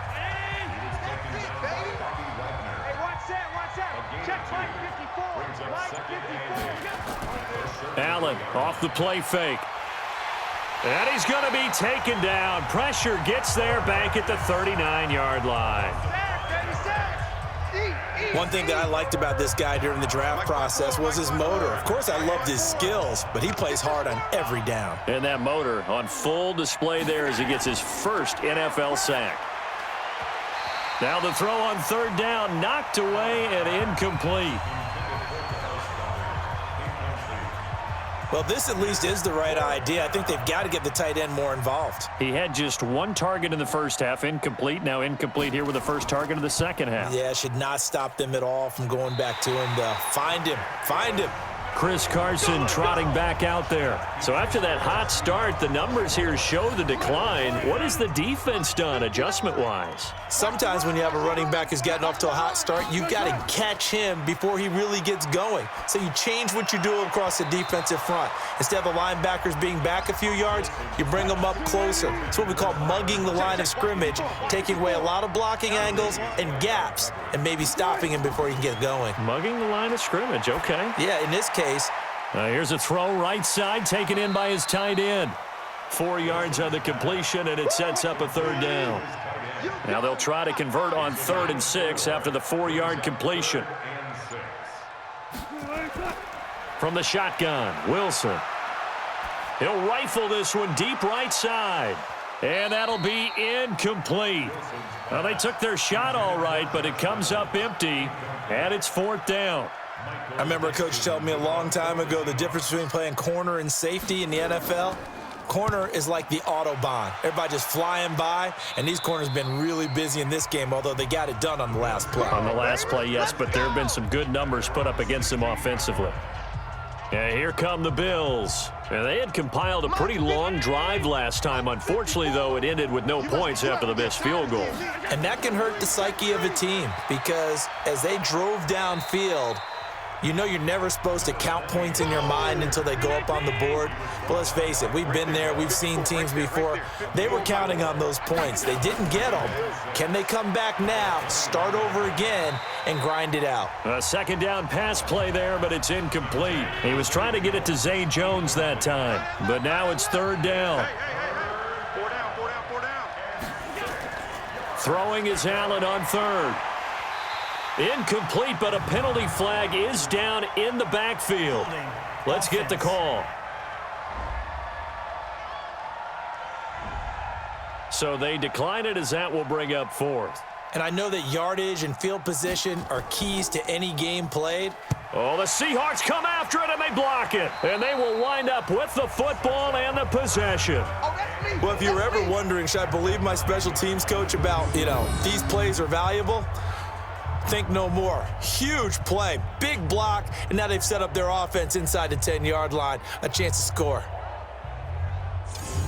Hey, watch that. Check Mike 54. Allen off the play fake. And he's going to be taken down. Pressure gets there back at the 39-yard line. One thing that I liked about this guy during the draft process was his motor. Of course, I loved his skills, but he plays hard on every down. And that motor on full display there as he gets his first NFL sack. Now the throw on 3rd down, knocked away and incomplete. Well, this at least is the right idea. I think they've got to get the tight end more involved. He had just 1 target in the first half, incomplete. Now incomplete here with the first target of the second half. Yeah, should not stop them at all from going back to him. Find him. Chris Carson trotting back out there. So after that hot start, the numbers here show the decline. What has the defense done adjustment-wise? Sometimes when you have a running back who's gotten off to a hot start, you've got to catch him before he really gets going. So you change what you're doing across the defensive front. Instead of the linebackers being back a few yards, you bring them up closer. It's what we call mugging the line of scrimmage, taking away a lot of blocking angles and gaps, and maybe stopping him before he can get going. Mugging the line of scrimmage, okay. Yeah, in this case. Here's a throw right side, taken in by his tight end. 4 yards on the completion, and it sets up a 3rd down. Now they'll try to convert on 3rd and 6 after the 4-yard completion. From the shotgun, Wilson. He'll rifle this one deep right side. And that'll be incomplete. Well, they took their shot all right, but it comes up empty, and it's 4th down. I remember a coach telling me a long time ago the difference between playing corner and safety in the NFL. Corner is like the Autobahn. Everybody just flying by, and these corners have been really busy in this game, although they got it done on the last play. On the last play, yes, but there have been some good numbers put up against them offensively. And here come the Bills. And they had compiled a pretty long drive last time. Unfortunately, though, it ended with no points after the missed field goal. And that can hurt the psyche of a team because as they drove downfield, you know you're never supposed to count points in your mind until they go up on the board. But let's face it, we've been there. We've seen teams before. They were counting on those points. They didn't get them. Can they come back now, start over again, and grind it out? A second down pass play there, but it's incomplete. He was trying to get it to Zay Jones that time, but now it's third down. Four down. Throwing is Allen on third. Incomplete, but a penalty flag is down in the backfield. Let's get the call. So they decline it as that will bring up fourth. And I know that yardage and field position are keys to any game played. Oh, the Seahawks come after it, and they block it. And they will wind up with the football and the possession. Well, if you were ever wondering, should I believe my special teams coach about, these plays are valuable? Think no more. Huge play, big block, and now they've set up their offense inside the 10-yard line. A chance to score.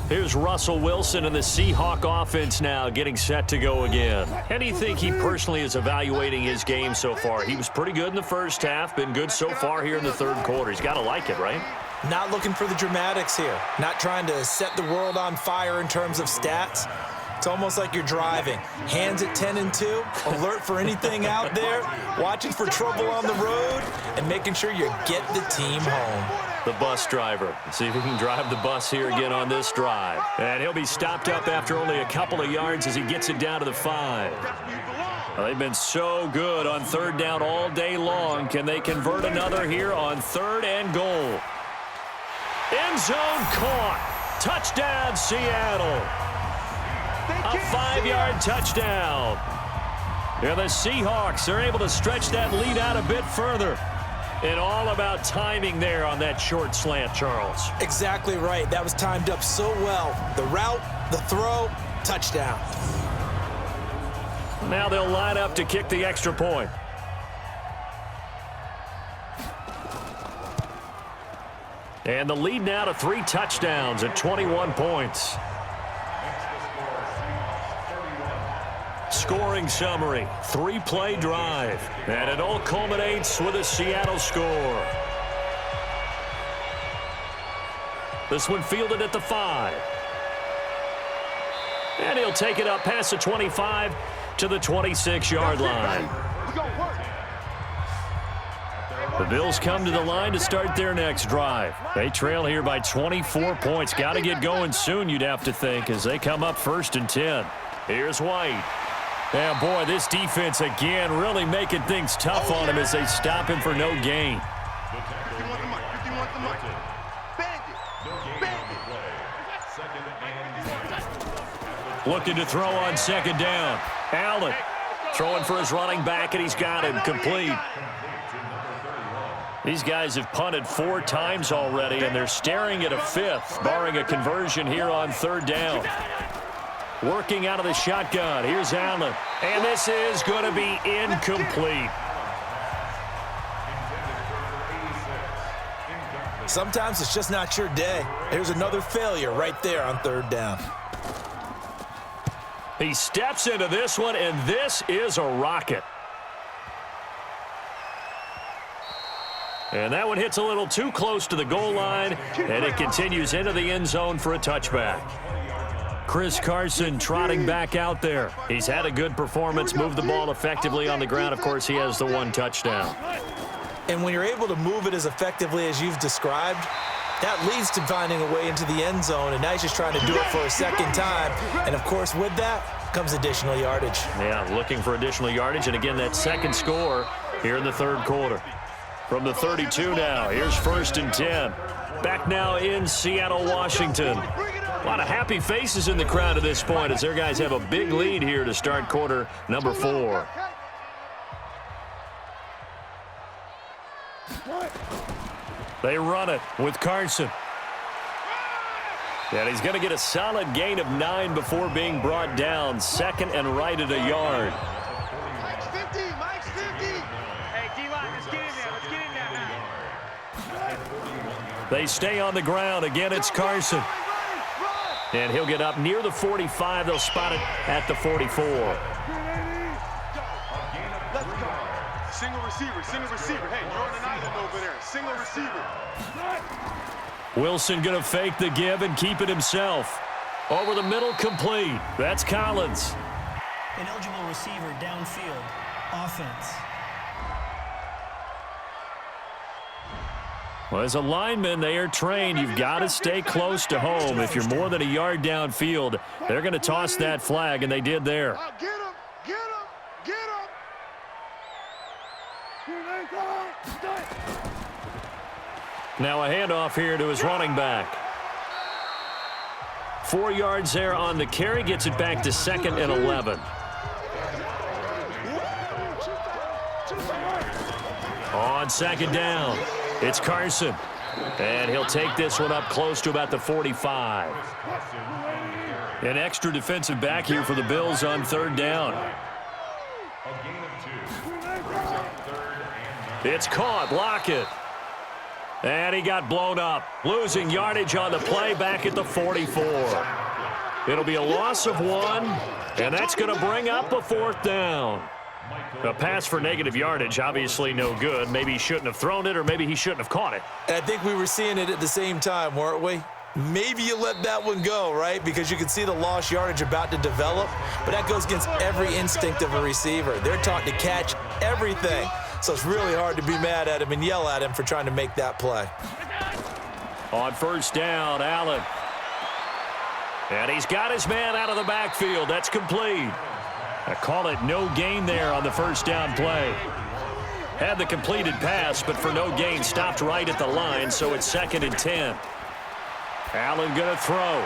Here's Russell Wilson and the Seahawk offense now getting set to go again. How do you think he personally is evaluating his game so far? He was pretty good in the first half, been good so far here in the third quarter. He's got to like it, right? Not looking for the dramatics here. Not trying to set the world on fire in terms of stats. It's almost like you're driving. Hands at 10 and 2, alert for anything out there, watching for trouble on the road, and making sure you get the team home. The bus driver. Let's see if he can drive the bus here again on this drive. And he'll be stopped up after only a couple of yards as he gets it down to the 5. Well, they've been so good on third down all day long. Can they convert another here on third and goal? End zone caught. Touchdown, Seattle. A 5-yard touchdown. And the Seahawks are able to stretch that lead out a bit further. And all about timing there on that short slant, Charles. Exactly right. That was timed up so well. The route, the throw, touchdown. Now they'll line up to kick the extra point. And the lead now to 3 touchdowns at 21 points. Scoring summary, 3-play drive, and it all culminates with a Seattle score. This one fielded at the 5. And he'll take it up past the 25 to the 26-yard line. The Bills come to the line to start their next drive. They trail here by 24 points. Got to get going soon, you'd have to think, as they come up 1st and 10. Here's White. And, boy, this defense, again, really making things tough on him as they stop him for no gain. Looking to throw on second down. Allen throwing for his running back, and he's got him complete. These guys have punted 4 times already, and they're staring at a 5th, barring a conversion here on third down. Working out of the shotgun. Here's Allen. And this is going to be incomplete. Sometimes it's just not your day. There's another failure right there on third down. He steps into this one, and this is a rocket. And that one hits a little too close to the goal line, and it continues into the end zone for a touchback. Chris Carson trotting back out there. He's had a good performance, moved the ball effectively on the ground. Of course, he has the 1 touchdown. And when you're able to move it as effectively as you've described, that leads to finding a way into the end zone, and now he's just trying to do it for a second time. And, of course, with that comes additional yardage. Yeah, looking for additional yardage, and again, that second score here in the third quarter. From the 32 now, here's 1st and 10. Back now in Seattle, Washington. A lot of happy faces in the crowd at this point as their guys have a big lead here to start quarter number 4. They run it with Carson. And he's going to get a solid gain of 9 before being brought down. 2nd and right at a yard. Mike's 50. Hey, D-line, let's get in there. Let's get in there now. They stay on the ground. Again, it's Carson. And he'll get up near the 45. They'll spot it at the 44. Single receiver, single receiver. Hey, you're on an island over there. Single receiver. Wilson going to fake the give and keep it himself. Over the middle, complete. That's Collins. An eligible receiver downfield. Offense. Well, as a lineman, they are trained. You've got to stay close to home. If you're more than a yard downfield, they're going to toss that flag, and they did there. Get him! Get him! Get him! Now a handoff here to his running back. 4 yards there on the carry. Gets it back to 2nd and 11. On 2nd down, it's Carson. And he'll take this one up close to about the 45. An extra defensive back here for the Bills on 3rd down. It's caught. Lockett. And he got blown up. Losing yardage on the play back at the 44. It'll be a loss of 1, and that's going to bring up a 4th down. A pass for negative yardage, obviously no good. Maybe he shouldn't have thrown it, or maybe he shouldn't have caught it. I think we were seeing it at the same time, weren't we? Maybe you let that one go, right? Because you can see the lost yardage about to develop, but that goes against every instinct of a receiver. They're taught to catch everything, so it's really hard to be mad at him and yell at him for trying to make that play. On 1st down, Allen. And he's got his man out of the backfield. That's complete. I call it no gain there on the 1st down play. Had the completed pass, but for no gain, stopped right at the line, so it's 2nd and 10. Allen going to throw.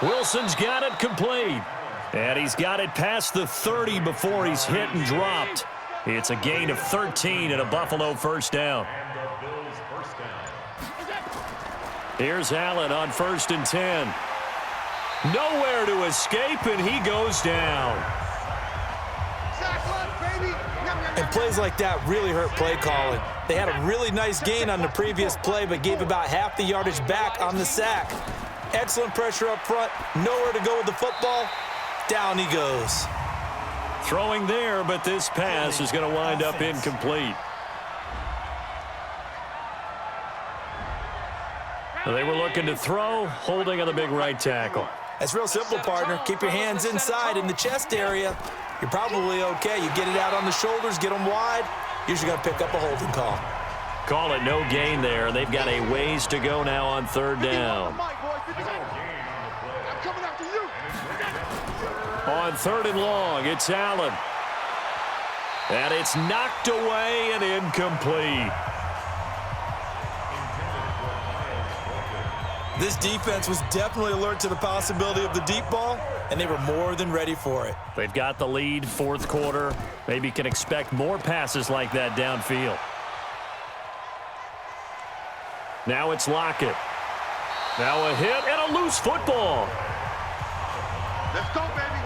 Wilson's got it complete. And he's got it past the 30 before he's hit and dropped. It's a gain of 13 and a Buffalo 1st down. Here's Allen on 1st and 10. Nowhere to escape, and he goes down. And plays like that really hurt play calling. They had a really nice gain on the previous play, but gave about half the yardage back on the sack. Excellent pressure up front. Nowhere to go with the football. Down he goes. Throwing there, but this pass is going to wind up incomplete. They were looking to throw, holding on the big right tackle. It's real simple, partner. Keep your hands inside in the chest area. You're probably okay. You get it out on the shoulders, get them wide. Usually going to pick up a holding call. Call it no gain there. They've got a ways to go now on 3rd down. On 3rd and long, it's Allen. And it's knocked away and incomplete. This defense was definitely alert to the possibility of the deep ball, and they were more than ready for it. They've got the lead, 4th quarter. Maybe can expect more passes like that downfield. Now it's Lockett. Now a hit and a loose football. Let's go, baby.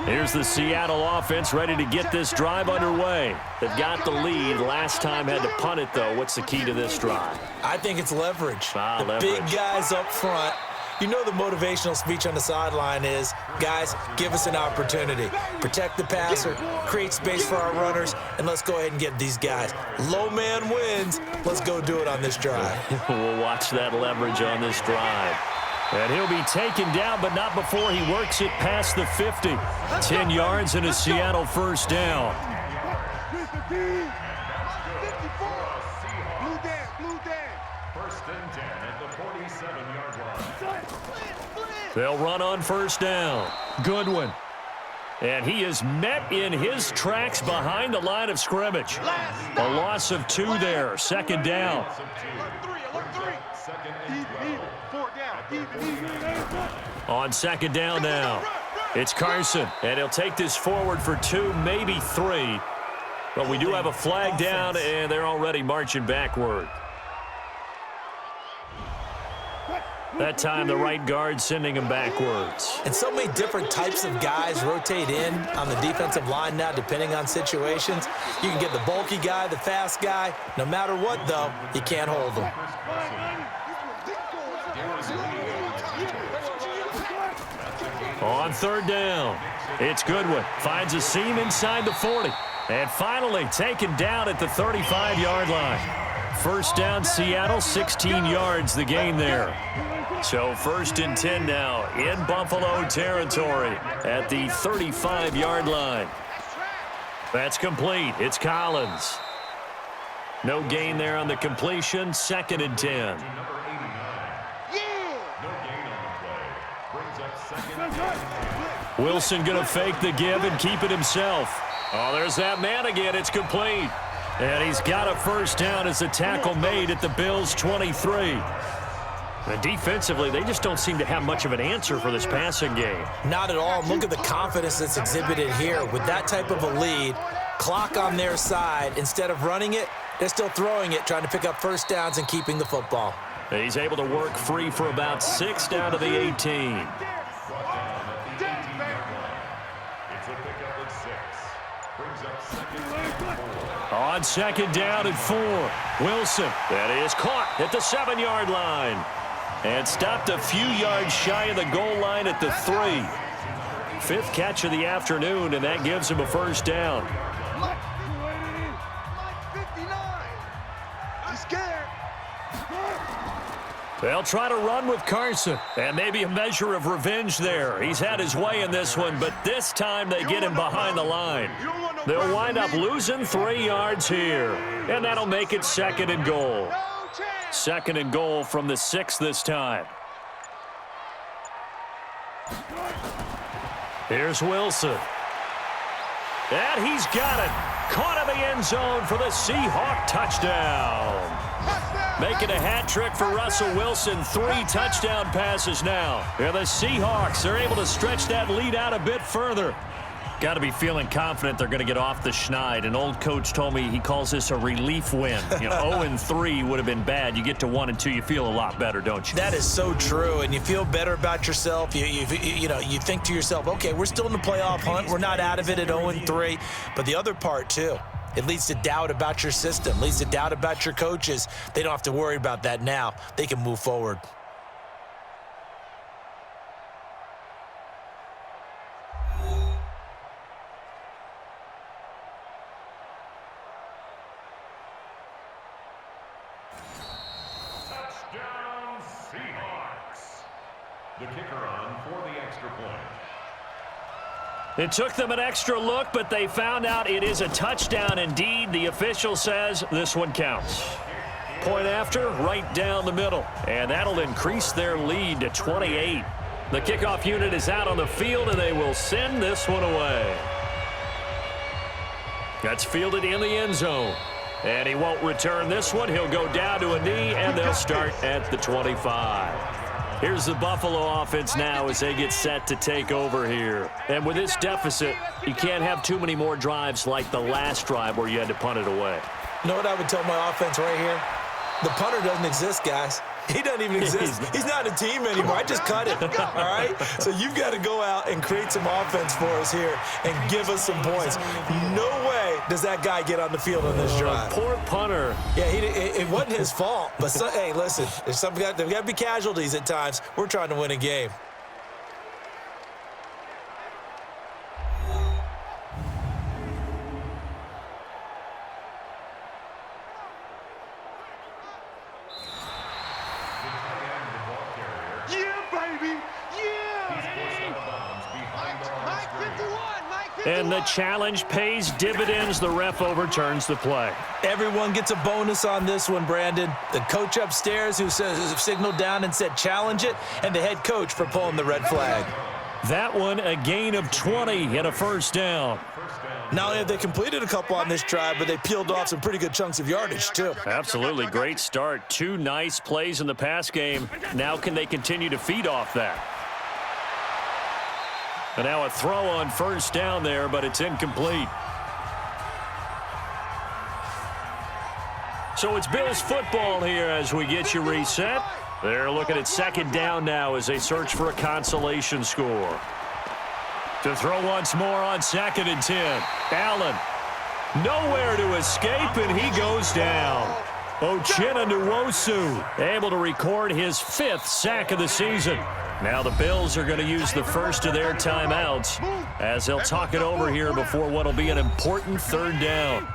Here's the Seattle offense ready to get this drive underway. They've got the lead. Last time had to punt it, though. What's the key to this drive? I think it's leverage. Leverage. Big guys up front. You know the motivational speech on the sideline is, guys, give us an opportunity. Protect the passer, create space for our runners, and let's go ahead and get these guys. Low man wins. Let's go do it on this drive. We'll watch that leverage on this drive. And he'll be taken down, but not before he works it past the 50. 10 yards and a Seattle 1st down. They'll run on 1st down. Goodwin. And he is met in his tracks behind the line of scrimmage. A loss of 2 there. 2nd down. On 2nd down now, it's Carson, and he'll take this forward for 2, maybe 3. But we do have a flag down, and they're already marching backward. That time the right guard sending him backwards. And so many different types of guys rotate in on the defensive line now, depending on situations. You can get the bulky guy, the fast guy. No matter what, though, you can't hold them. On third down, it's Goodwin. Finds a seam inside the 40. And finally taken down at the 35-yard line. First down, Seattle, 16 yards the gain there. So 1st and 10 now in Buffalo territory at the 35-yard line. That's complete. It's Collins. No gain there on the completion. 2nd and 10. Wilson going to fake the give and keep it himself. Oh, there's that man again. It's complete. And he's got a first down as a tackle made at the Bills' 23. And defensively, they just don't seem to have much of an answer for this passing game. Not at all. Look at the confidence that's exhibited here. With that type of a lead, clock on their side, instead of running it, they're still throwing it, trying to pick up first downs and keeping the football. He's able to work free for about 6 down to the 18. On 2nd down and 4. Wilson, that is caught at the 7-yard line. And stopped a few yards shy of the goal line at the 3. 5th catch of the afternoon, and that gives him a first down. They'll try to run with Carson, and maybe a measure of revenge there. He's had his way in this one, but this time they get him behind the line. They'll wind up losing 3 yards here, and that'll make it 2nd and goal. 2nd and goal from the 6 this time. Here's Wilson. And he's got it. Caught in the end zone for the Seahawks touchdown. Making a hat trick for Russell Wilson. 3 touchdown passes now. And the Seahawks are able to stretch that lead out a bit further. Got to be feeling confident they're going to get off the schneid. An old coach told me he calls this a relief win. 0-3 would have been bad. You get to 1-2, you feel a lot better, don't you? That is so true, and you feel better about yourself. You think to yourself, okay, we're still in the playoff hunt. We're not out of it at 0-3. But the other part, too, it leads to doubt about your system, leads to doubt about your coaches. They don't have to worry about that now. They can move forward. Touchdown, Seahawks. The kicker on for the extra point. It took them an extra look, but they found out it is a touchdown indeed. The official says this one counts. Point after, right down the middle. And that'll increase their lead to 28. The kickoff unit is out on the field, and they will send this one away. That's fielded in the end zone. And he won't return this one. He'll go down to a knee, and they'll start at the 25. Here's the Buffalo offense now as they get set to take over here. And with this deficit, you can't have too many more drives like the last drive where you had to punt it away. You know what I would tell my offense right here? The punter doesn't exist, guys. He doesn't even exist. He's not a team anymore. I just cut him, all right? So you've got to go out and create some offense for us here and give us some points. No way does that guy get on the field on this drive. Poor punter. Yeah, it wasn't his fault. But, hey, listen, there's got to be casualties at times. We're trying to win a game. And the challenge pays dividends. The ref overturns the play. Everyone gets a bonus on this one, Brandon. The coach upstairs who signaled down and said challenge it, and the head coach for pulling the red flag. That one, a gain of 20 and a first down. Not only have they completed a couple on this drive, but they peeled off some pretty good chunks of yardage, too. Absolutely. Great start. 2 nice plays in the pass game. Now can they continue to feed off that? And now a throw on first down there, but it's incomplete. So it's Bills football here as we get you reset. They're looking at second down now as they search for a consolation score. To throw once more on 2nd and 10. Allen, nowhere to escape, and he goes down. Uchenna Nwosu able to record his 5th sack of the season. Now the Bills are going to use the first of their timeouts as they'll talk it over here before what will be an important 3rd down.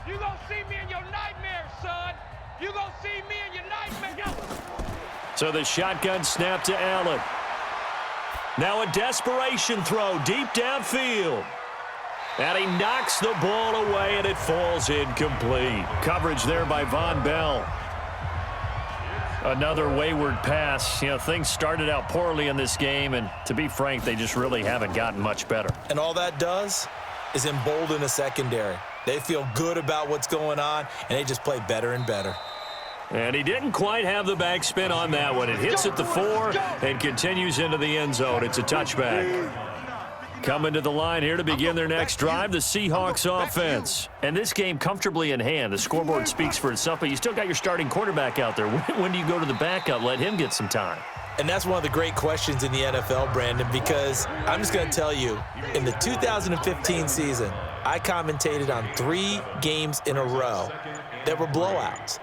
You gonna see me in your nightmares, son. You gonna see me in your nightmares. So the shotgun snap to Allen. Now a desperation throw deep downfield. And he knocks the ball away, and it falls incomplete. Coverage there by Von Bell. Another wayward pass. You know, things started out poorly in this game, and to be frank, they just really haven't gotten much better. And all that does is embolden a secondary. They feel good about what's going on, and they just play better and better. And he didn't quite have the backspin on that one. It hits at the 4 and continues into the end zone. It's a touchback. Coming to the line here to begin their next drive, the Seahawks offense. And this game comfortably in hand. The scoreboard speaks for itself, but you still got your starting quarterback out there. When do you go to the backup? Let him get some time. And that's one of the great questions in the NFL, Brandon, because I'm just going to tell you, in the 2015 season, I commentated on 3 games in a row that were blowouts.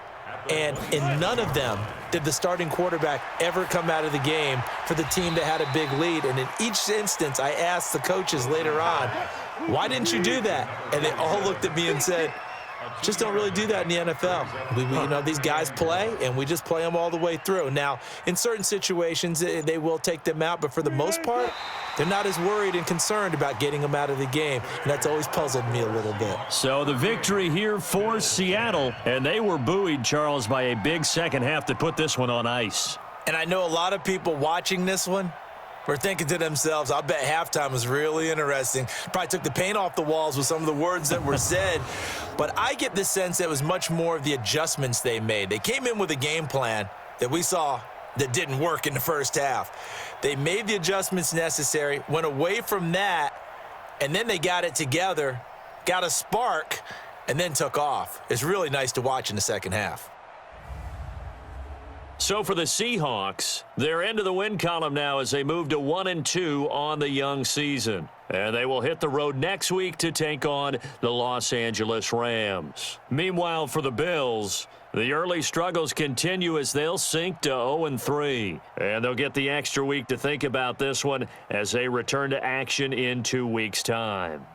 And in none of them did the starting quarterback ever come out of the game for the team that had a big lead. And in each instance, I asked the coaches later on, why didn't you do that? And they all looked at me and said, just don't really do that in the NFL. You know, these guys play, and we just play them all the way through. Now, in certain situations, they will take them out, but for the most part, they're not as worried and concerned about getting them out of the game, and that's always puzzled me a little bit. So the victory here for Seattle, and they were buoyed, Charles, by a big second half that put this one on ice. And I know a lot of people watching this one were thinking to themselves, I bet halftime was really interesting. Probably took the paint off the walls with some of the words that were said. But I get the sense that it was much more of the adjustments they made. They came in with a game plan that we saw that didn't work in the first half. They made the adjustments necessary, went away from that, and then they got it together, got a spark, and then took off. It's really nice to watch in the second half. So for the Seahawks, they're into the win column now as they move to 1-2 on the young season. And they will hit the road next week to take on the Los Angeles Rams. Meanwhile, for the Bills, the early struggles continue as they'll sink to 0-3. And they'll get the extra week to think about this one as they return to action in 2 weeks' time.